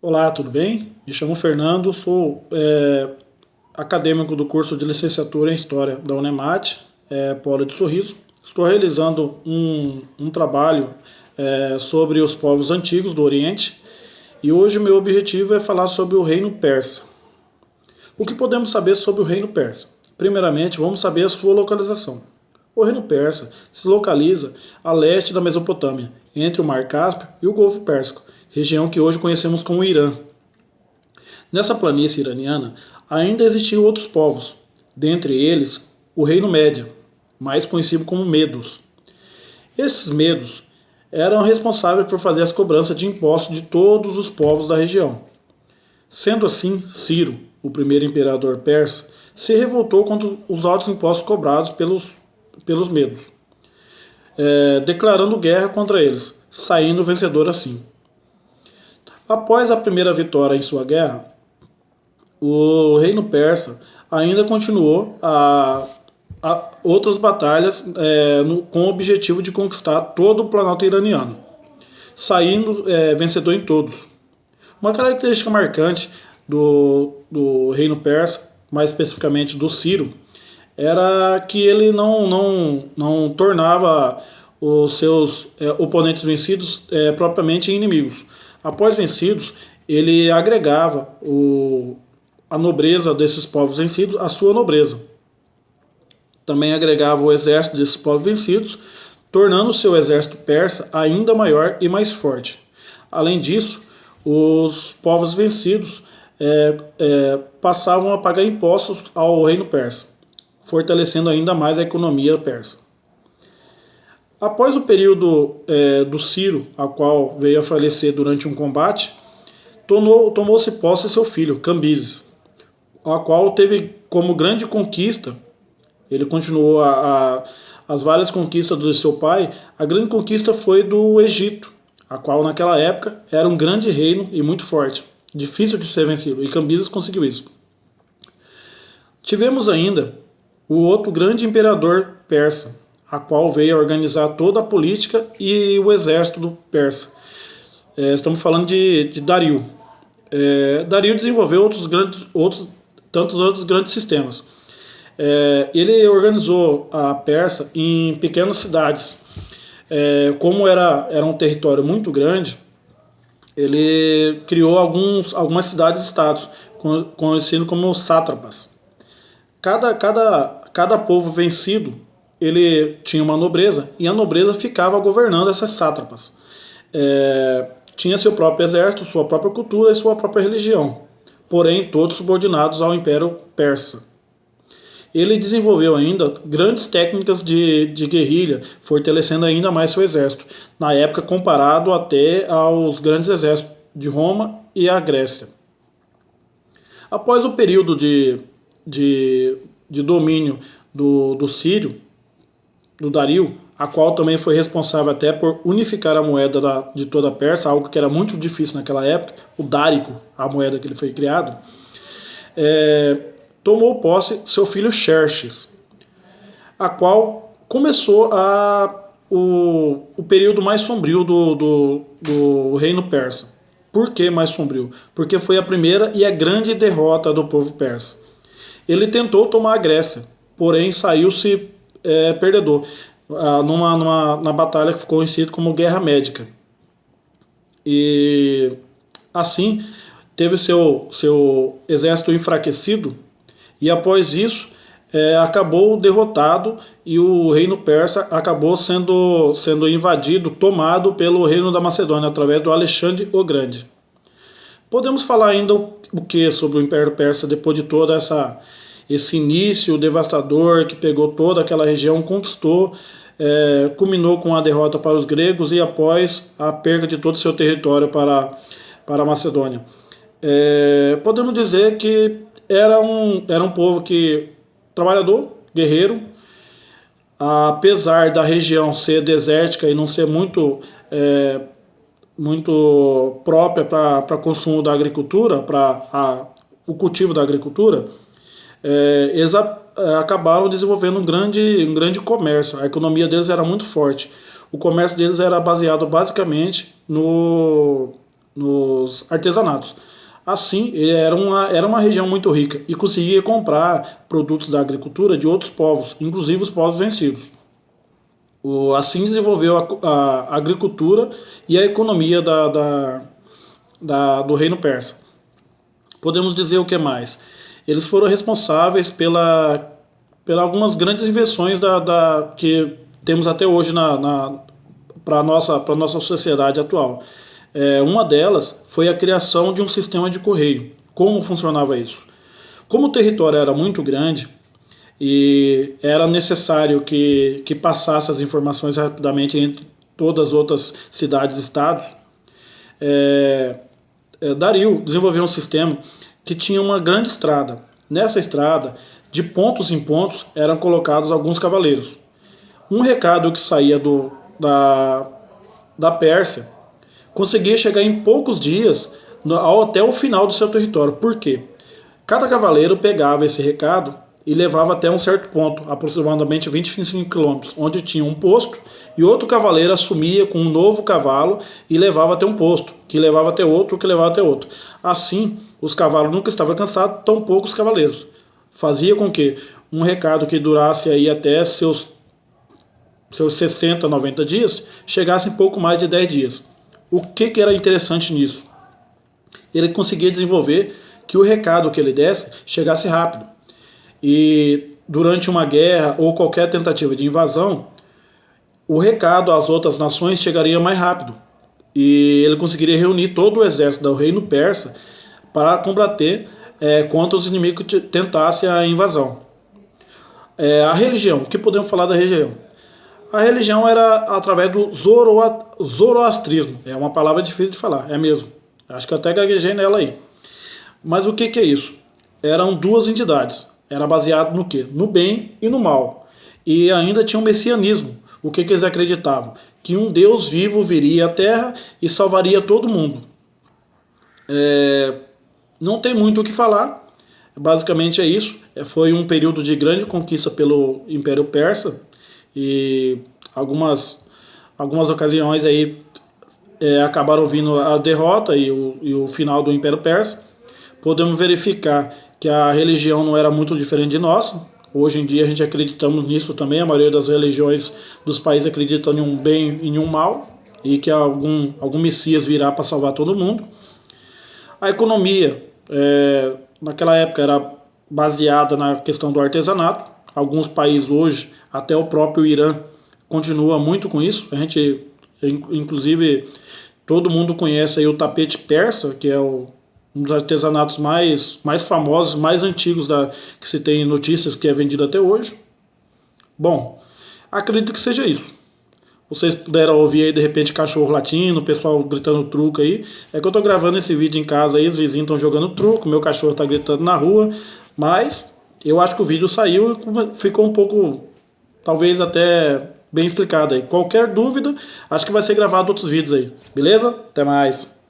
Olá, tudo bem? Me chamo Fernando, sou acadêmico do curso de licenciatura em História da Unemat, Polo de Sorriso. Estou realizando um trabalho sobre os povos antigos do Oriente e hoje o meu objetivo é falar sobre o Reino Persa. O que podemos saber sobre o Reino Persa? Primeiramente, vamos saber a sua localização. O Reino Persa se localiza a leste da Mesopotâmia, entre o Mar Cáspio e o Golfo Pérsico, região que hoje conhecemos como Irã. Nessa planície iraniana ainda existiam outros povos, dentre eles o Reino Média, mais conhecido como Medos. Esses Medos eram responsáveis por fazer as cobranças de impostos de todos os povos da região. Sendo assim, Ciro, o primeiro imperador persa, se revoltou contra os altos impostos cobrados pelos Medos, declarando guerra contra eles, saindo vencedor assim. Após a primeira vitória em sua guerra, o reino persa ainda continuou a outras batalhas com o objetivo de conquistar todo o planalto iraniano, saindo vencedor em todos. Uma característica marcante do reino persa, mais especificamente do Ciro, era que ele não tornava os seus oponentes vencidos propriamente inimigos. Após vencidos, ele agregava a nobreza desses povos vencidos à sua nobreza. Também agregava o exército desses povos vencidos, tornando o seu exército persa ainda maior e mais forte. Além disso, os povos vencidos passavam a pagar impostos ao reino persa, fortalecendo ainda mais a economia persa. Após o período do Ciro, a qual veio a falecer durante um combate, tomou-se posse seu filho, Cambises, a qual teve como grande conquista, ele continuou as várias conquistas do seu pai, a grande conquista foi do Egito, a qual naquela época era um grande reino e muito forte, difícil de ser vencido, e Cambises conseguiu isso. Tivemos ainda o outro grande imperador persa, a qual veio a organizar toda a política e o exército do persa. Estamos falando de Dario. Dario desenvolveu tantos outros grandes sistemas. Ele organizou a Pérsia em pequenas cidades. Como era um território muito grande, ele criou algumas cidades-estados, conhecido como sátrapas. Cada povo vencido, ele tinha uma nobreza, e a nobreza ficava governando essas sátrapas. Tinha seu próprio exército, sua própria cultura e sua própria religião, porém todos subordinados ao Império Persa. Ele desenvolveu ainda grandes técnicas de guerrilha, fortalecendo ainda mais seu exército, na época comparado até aos grandes exércitos de Roma e a Grécia. Após o período de domínio do Sírio, do Dario, a qual também foi responsável até por unificar a moeda de toda a Pérsia, algo que era muito difícil naquela época, o dárico, a moeda que ele foi criado, tomou posse seu filho Xerxes, a qual começou o período mais sombrio do reino persa. Por que mais sombrio? Porque foi a primeira e a grande derrota do povo persa. Ele tentou tomar a Grécia, porém saiu-se perdedor na batalha que ficou conhecida como Guerra Médica. E assim teve seu exército enfraquecido, e após isso acabou derrotado, e o reino persa acabou sendo invadido, tomado pelo reino da Macedônia através do Alexandre o Grande. Podemos falar ainda o que sobre o Império Persa depois de todo esse início devastador que pegou toda aquela região, conquistou, culminou com a derrota para os gregos e após a perda de todo o seu território para a Macedônia. Podemos dizer que era um povo trabalhador, guerreiro, apesar da região ser desértica e não ser muito própria para consumo da agricultura, para o cultivo da agricultura, eles acabaram desenvolvendo um grande comércio. A economia deles era muito forte. O comércio deles era baseado basicamente nos artesanatos. Assim, ele era uma região muito rica e conseguia comprar produtos da agricultura de outros povos, inclusive os povos vencidos. Assim desenvolveu a agricultura e a economia do Reino Persa. Podemos dizer o que mais? Eles foram responsáveis pela algumas grandes invenções que temos até hoje para a nossa sociedade atual. Uma delas foi a criação de um sistema de correio. Como funcionava isso? Como o território era muito grande e era necessário que passasse as informações rapidamente entre todas as outras cidades e estados, Dario desenvolveu um sistema que tinha uma grande estrada. Nessa estrada, de pontos em pontos, eram colocados alguns cavaleiros. Um recado que saía da Pérsia conseguia chegar em poucos dias até o final do seu território. Por quê? Cada cavaleiro pegava esse recado e levava até um certo ponto, aproximadamente 25 quilômetros, onde tinha um posto, e outro cavaleiro assumia com um novo cavalo e levava até um posto, que levava até outro, que levava até outro. Assim, os cavalos nunca estavam cansados, tão poucos cavaleiros. Fazia com que um recado que durasse aí até seus 60, 90 dias, chegasse em pouco mais de 10 dias. O que era interessante nisso? Ele conseguia desenvolver que o recado que ele desse chegasse rápido. E durante uma guerra ou qualquer tentativa de invasão, o recado às outras nações chegaria mais rápido. E ele conseguiria reunir todo o exército do reino persa para combater contra os inimigos que tentassem a invasão. A religião, o que podemos falar da religião? A religião era através do zoroastrismo. É uma palavra difícil de falar, é mesmo. Acho que eu até gaguejei nela aí. Mas o que é isso? Eram duas entidades. Era baseado no quê? No bem e no mal. E ainda tinha o messianismo. O que eles acreditavam? Que um Deus vivo viria à Terra e salvaria todo mundo. Não tem muito o que falar. Basicamente é isso. Foi um período de grande conquista pelo Império Persa. E algumas ocasiões aí acabaram vindo a derrota e o final do Império Persa. Podemos verificar que a religião não era muito diferente de nós. Hoje em dia a gente acreditamos nisso também. A maioria das religiões dos países acreditam em um bem e em um mal, e que algum Messias virá para salvar todo mundo. A economia, naquela época, era baseada na questão do artesanato. Alguns países hoje, até o próprio Irã, continua muito com isso. A gente, inclusive, todo mundo conhece aí o tapete persa, que é um dos artesanatos mais famosos, mais antigos que se tem notícias, que é vendido até hoje. Bom, acredito que seja isso. Vocês puderam ouvir aí de repente cachorro latindo, o pessoal gritando truco aí. É que eu tô gravando esse vídeo em casa aí, os vizinhos estão jogando truco, meu cachorro tá gritando na rua, mas eu acho que o vídeo saiu e ficou um pouco, talvez até bem explicado aí. Qualquer dúvida, acho que vai ser gravado outros vídeos aí. Beleza? Até mais.